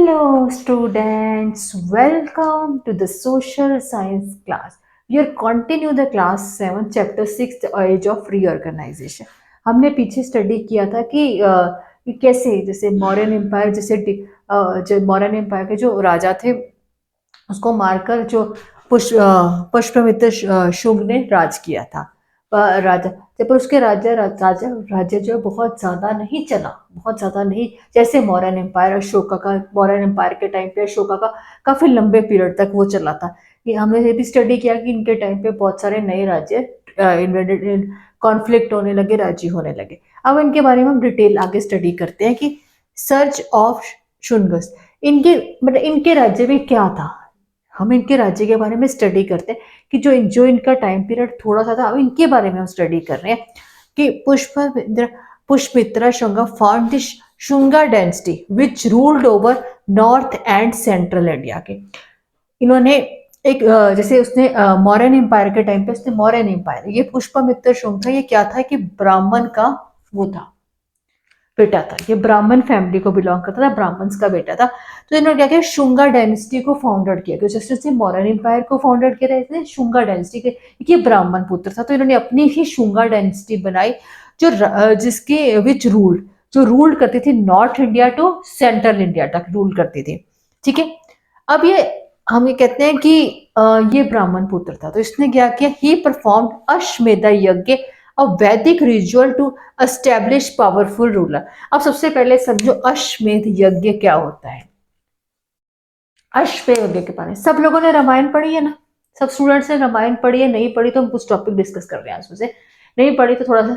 Hello students, welcome to the social science class. We are continue the class 7 chapter 6 the age of reorganization. हमने पीछे study किया था कि कैसे जैसे मौर्यन एम्पायर जो मौर्यन एम्पायर के जो राजा थे उसको मारकर जो पुष्यमित्र शुंग ने राज किया था। राजा जब उसके राज्य जो है बहुत ज्यादा नहीं चला, बहुत ज्यादा नहीं, जैसे मौर्यन एम्पायर अशोका का, मौर्यन एम्पायर के टाइम पे अशोका का काफी लंबे पीरियड तक वो चला था। कि हमने ये भी स्टडी किया कि इनके टाइम पे बहुत सारे नए राज्य इन्वेंटेड, कॉन्फ्लिक्ट होने लगे, राज्य होने लगे। अब इनके बारे में हम डिटेल आगे स्टडी करते हैं कि सर्च ऑफ शुंगस, इनके मतलब इनके राज्य में क्या था। हम इनके राज्य के बारे में स्टडी करते हैं कि जो इनका टाइम पीरियड थोड़ा सा था, अब इनके बारे में हम स्टडी कर रहे हैं कि Pushyamitra Shunga found the Shunga dynasty which ruled over north and central India के। इन्होंने एक जैसे उसने मौर्यन एम्पायर के टाइम पे उसने मौर्यन एम्पायर, ये पुष्यमित्र शुंग था, ये क्या था कि ब्राह्मण का वो था, बेटा था, ये ब्राह्मण फैमिली को बिलोंग करता था, ब्राह्मण्स का बेटा था। तो इन्होंने क्या किया, शुंगा डायनेस्टी को फाउंडेड किया। जैसे उसने मौर्यन एम्पायर को फाउंडेड किया था, इसने शुंगा डायनेस्टी के, ये ब्राह्मण पुत्र था, तो इन्होंने अपनी ही शुंगा डायनेस्टी बनाई जिसके विच रूल, जो रूल करती थी north India to central India तक रूल करती थी। ठीक है, अब ये हम ये कहते हैं कि ये ब्राह्मण पुत्र था, तो इसने क्या किया, ही परफॉर्म्ड अश्वमेध yajna, a Vedic ritual to establish powerful ruler. अब सबसे पहले समझो अश्वमेध यज्ञ क्या होता है। अश्वमेध यज्ञ के बारे में सब लोगों ने रामायण पढ़ी है ना, सब स्टूडेंट्स ने रामायण पढ़ी है, नहीं पढ़ी तो हम कुछ टॉपिक डिस्कस कर रहे हैं उसमें से, नहीं पढ़ी तो थोड़ा सा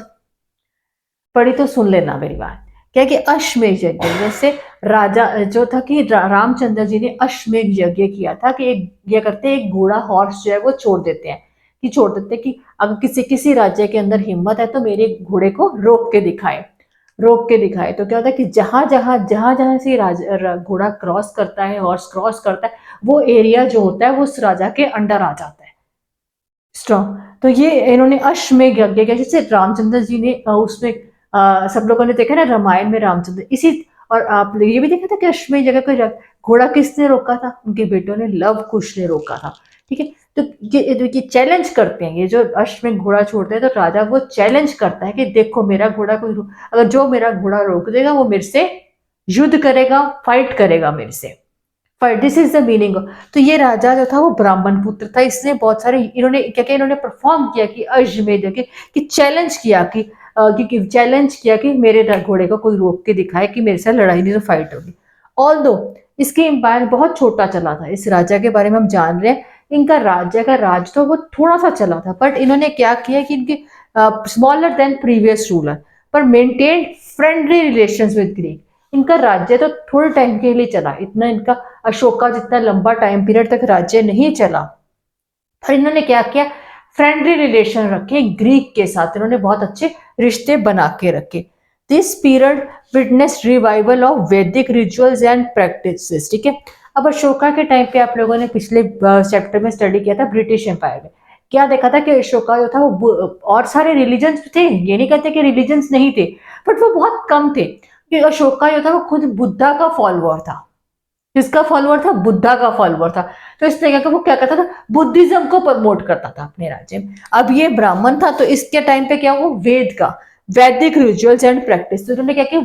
पढ़ी तो सुन लेना मेरी बात। क्या कि अश्वमेध यज्ञ, जैसे राजा जो था कि रामचंद्र जी ने अश्वमेध यज्ञ किया था कि एक ये करते एक घोड़ा, हॉर्स जो है वो छोड़ देते हैं, कि छोड़ देते हैं कि अगर किसी किसी राज्य के अंदर हिम्मत है तो मेरे घोड़े को रोक के दिखाए, रोक के दिखाए। तो क्या होता है कि जहां से घोड़ा क्रॉस करता है, हॉर्स क्रॉस करता है, वो एरिया जो होता है वो उस राजा के अंडर आ जाता है, स्ट्रॉन्ग। तो ये इन्होंने अश्वमेध यज्ञ किया, जैसे रामचंद्र जी ने उसमें सब लोगों ने देखा ना रामायण में रामचंद्र इसी, और आप ये भी देखा था कि अश्वमेध यज्ञ को घोड़ा किसने रोका था, उनके बेटों ने, लव कुश ने रोका था। ठीक है, तो ये चैलेंज करते हैं, ये जो अश्वमेध घोड़ा छोड़ते हैं तो राजा वो चैलेंज करता है कि देखो मेरा घोड़ा कोई अगर जो मेरा घोड़ा रोक देगा वो मेरे से युद्ध करेगा, फाइट करेगा मेरे से, दिस इज द मीनिंग। तो ये राजा जो था वो ब्राह्मण पुत्र था, इसने बहुत सारे इन्होंने क्या क्या इन्होंने परफॉर्म किया कि अश्वमेध कि चैलेंज किया कि चैलेंज किया कि मेरे घोड़े को कोई रोक के दिखाए कि मेरे साथ लड़ाई नहीं तो फाइट होगी। ऑल दो इसके एम्पायर बहुत छोटा चला था, इस राजा के बारे में हम जान रहे हैं, इनका राज्य का राज तो वो थोड़ा सा चला था, बट इन्होंने क्या किया कि इनके स्मॉलर देन प्रीवियस रूलर पर maintain friendly relations with Greek. इनका राज्य तो थोड़े टाइम के लिए चला, इतना इनका अशोका जितना लंबा टाइम पीरियड तक राज्य नहीं चला, पर इन्होंने क्या किया, फ्रेंडली रिलेशन रखे ग्रीक के साथ, इन्होंने बहुत अच्छे रिश्ते बना के रखे। This period witness revival of वैदिक रिचुअल्स एंड प्रैक्टिसेस। ठीक है, अब अशोका के टाइम पे आप लोगों ने पिछले चैप्टर में स्टडी किया था ब्रिटिश एम्पायर में, क्या देखा था कि अशोका जो था वो और सारे रिलीजन्स थे, ये नहीं कहते कि रिलीजन्स नहीं थे, बट वो बहुत कम थे, कि अशोका जो था वो खुद बुद्धा का फॉलोअर था। किसका फॉलोअर था, बुद्धा का फॉलोअर था। तो इस तरह का वो क्या करता था, बुद्धिज्म को प्रमोट करता था अपने राज्य में। अब ये ब्राह्मण था तो इसके टाइम पे क्या, वो वेद का, वैदिक रिचुअल्स एंड प्रैक्टिस, तो उन्होंने क्या किया,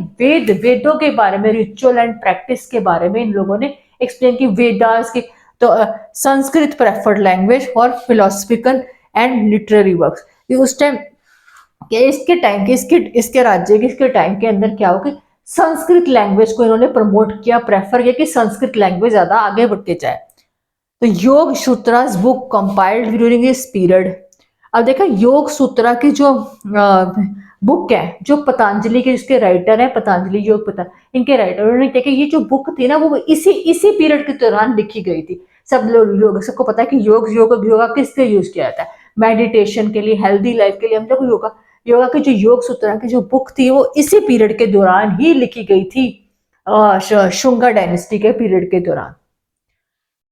वेदों के बारे में, रिचुअल एंड प्रैक्टिस के बारे में इन लोगों ने एक्सप्लेन की, वेदास के। तो संस्कृत प्रेफर्ड लैंग्वेज और फिलोसफिकल एंड लिटरेरी वर्क्स। उस टाइम इसके टाइम के इसके राज्य के इसके टाइम के अंदर क्या हो कि संस्कृत लैंग्वेज को इन्होंने प्रमोट किया, प्रेफर किया कि संस्कृत लैंग्वेज ज्यादा आगे बढ़ते जाए। तो Yoga Sutras book compiled during this period. अब देखा योग सूत्रा की जो बुक है, जो पतंजलि के जिसके राइटर है, पतंजलि योग पता इनके राइटर, उन्होंने क्या कि ये जो बुक थी ना वो इसी पीरियड के दौरान लिखी गई थी। सब लोग सबको पता है कि योगा किसके यूज किया जाता है, मेडिटेशन के लिए, हेल्दी लाइफ के लिए। हम लोग योगा की जो योग सूत्रा की जो बुक थी वो इसी पीरियड के दौरान ही लिखी गई थी, शुंगा डायनेस्टी के पीरियड के दौरान।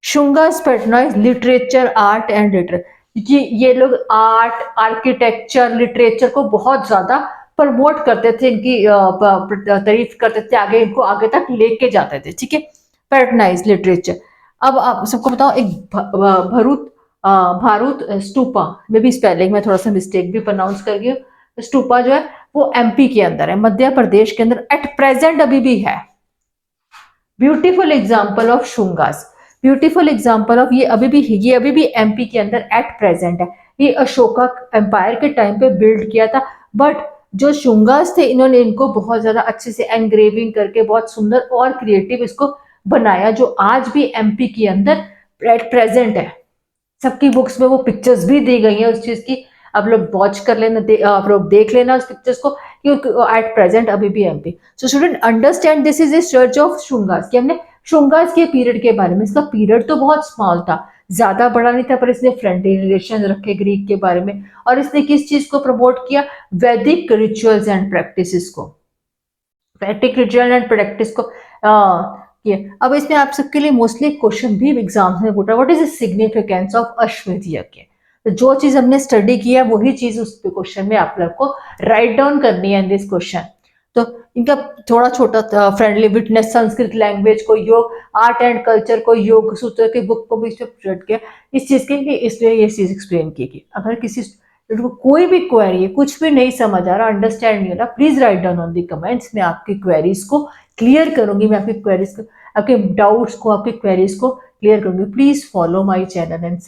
Shungas patronize literature, art and literature, ये लोग आर्ट, आर्किटेक्चर, लिटरेचर को बहुत ज्यादा प्रमोट करते थे, इनकी तारीफ करते थे, आगे इनको आगे तक लेके जाते थे। ठीक है, पैटर्नाइज लिटरेचर। अब आप सबको बताओ, एक भारूत स्तूपा में भी स्पेलिंग में थोड़ा सा मिस्टेक भी प्रोनाउंस कर गई हूँ। स्तूपा जो है वो एमपी के अंदर है, मध्य प्रदेश के अंदर एट प्रेजेंट अभी भी है। Beautiful example of Shungas, beautiful example of, ये अभी भी एमपी के अंदर एट प्रेजेंट है। ये अशोका एम्पायर के टाइम पे बिल्ड किया था, बट जो शुंगास थे इन्होंने इनको बहुत ज्यादा अच्छे से एनग्रेविंग करके बहुत सुंदर और क्रिएटिव इसको बनाया, जो आज भी एमपी के अंदर एट प्रेजेंट है। सबकी बुक्स में वो पिक्चर्स भी दी गई हैं उस चीज की, आप लोग वॉच कर लेना, आप लोग देख लेना उस पिक्चर्स को, कि एट प्रेजेंट अभी भी MP. So student understand this is a search of Shungas, कि हमने शुंगास के पीरियड के बारे में, इसका पीरियड तो बहुत स्मॉल था, ज्यादा बड़ा नहीं था, पर इसने फ्रेंडली रिलेशन रखे ग्रीक के बारे में, और इसने किस चीज को प्रमोट किया, वैदिक रिचुअल्स एंड प्रैक्टिसेस को, वैदिक रिचुअल एंड प्रैक्टिस को किए। अब इसमें आप सबके लिए मोस्टली क्वेश्चन भी एग्जाम में पूछा, what is the significance of अश्वमेध यज्ञ। तो जो चीज हमने स्टडी किया वही चीज उस क्वेश्चन में आप लोग को राइट डाउन करनी है इन दिस क्वेश्चन। तो इनका थोड़ा छोटा फ्रेंडली विटनेस, संस्कृत लैंग्वेज को, योग, आर्ट एंड कल्चर को, योग सूत्र की बुक को भी प्रेजेंट किया इस चीज के लिए, इसलिए ये चीज एक्सप्लेन की। अगर किसी स्टूडेंट को कोई भी क्वेरी है, कुछ भी नहीं समझ आ रहा, अंडरस्टैंड नहीं हो रहा, please write down on the comments, मैं आपकी क्वेरीज को क्लियर करूंगी, मैं आपकी क्वेरीज को, आपके डाउट्स को, आपकी क्वेरीज को क्लियर करूंगी। Please follow my channel and